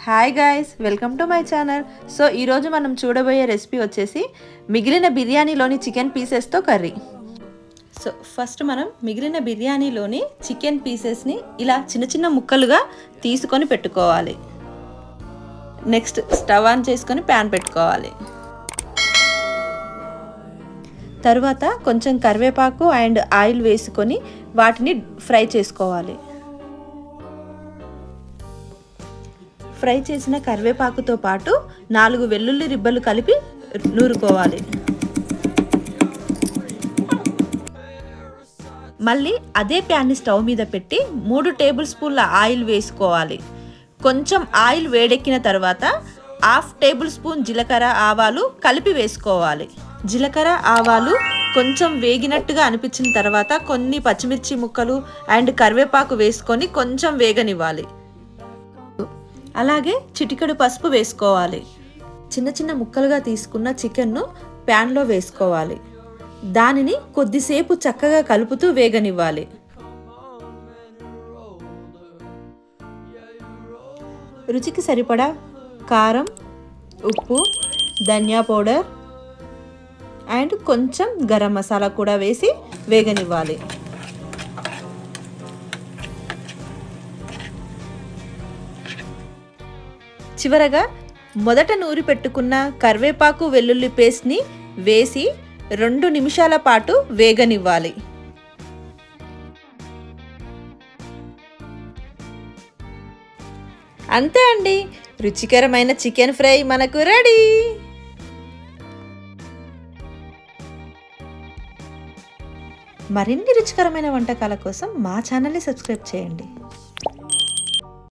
Hi guys, welcome to my channel. So ఈరోజు మనం చూడబోయే రెసిపీ వచ్చేసి మిగిలిన బిర్యానీలోని చికెన్ పీసెస్తో కర్రీ. సో ఫస్ట్ మనం మిగిలిన బిర్యానీలోని చికెన్ పీసెస్ని ఇలా చిన్న చిన్న ముక్కలుగా తీసుకొని పెట్టుకోవాలి. నెక్స్ట్ స్టవ్ ఆన్ చేసుకొని ప్యాన్ పెట్టుకోవాలి. తర్వాత కొంచెం కరివేపాకు అండ్ ఆయిల్ వేసుకొని వాటిని ఫ్రై చేసుకోవాలి. ఫ్రై చేసిన కరివేపాకుతో పాటు 4 వెల్లుల్లి రిబ్బలు కలిపి నూరుకోవాలి. మళ్ళీ అదే ప్యాన్ని స్టవ్ మీద పెట్టి 3 టేబుల్ స్పూన్ల ఆయిల్ వేసుకోవాలి. కొంచెం ఆయిల్ వేడెక్కిన తర్వాత 1/2 టేబుల్ స్పూన్ జీలకర్ర ఆవాలు కలిపి వేసుకోవాలి. జీలకర్ర ఆవాలు కొంచెం వేగినట్టుగా అనిపించిన తర్వాత కొన్ని పచ్చిమిర్చి ముక్కలు అండ్ కరివేపాకు వేసుకొని కొంచెం వేగనివ్వాలి. అలాగే చిటికెడు పసుపు వేసుకోవాలి. చిన్న చిన్న ముక్కలుగా తీసుకున్న చికెన్ను ప్యాన్లో వేసుకోవాలి. దానిని కొద్దిసేపు చక్కగా కలుపుతూ వేగనివ్వాలి. రుచికి సరిపడా కారం, ఉప్పు, ధనియా పౌడర్ అండ్ కొంచెం గరం మసాలా కూడా వేసి వేగనివ్వాలి. చివరగా మొదట నూరి పెట్టుకున్న కరివేపాకు వెల్లుల్లి పేస్ట్ని వేసి 2 నిమిషాల పాటు వేగనివ్వాలి. అంతే అండి, రుచికరమైన చికెన్ ఫ్రై మనకు రెడీ. మరిన్ని రుచికరమైన వంటకాల కోసం మా ఛానల్ని సబ్స్క్రైబ్ చేయండి.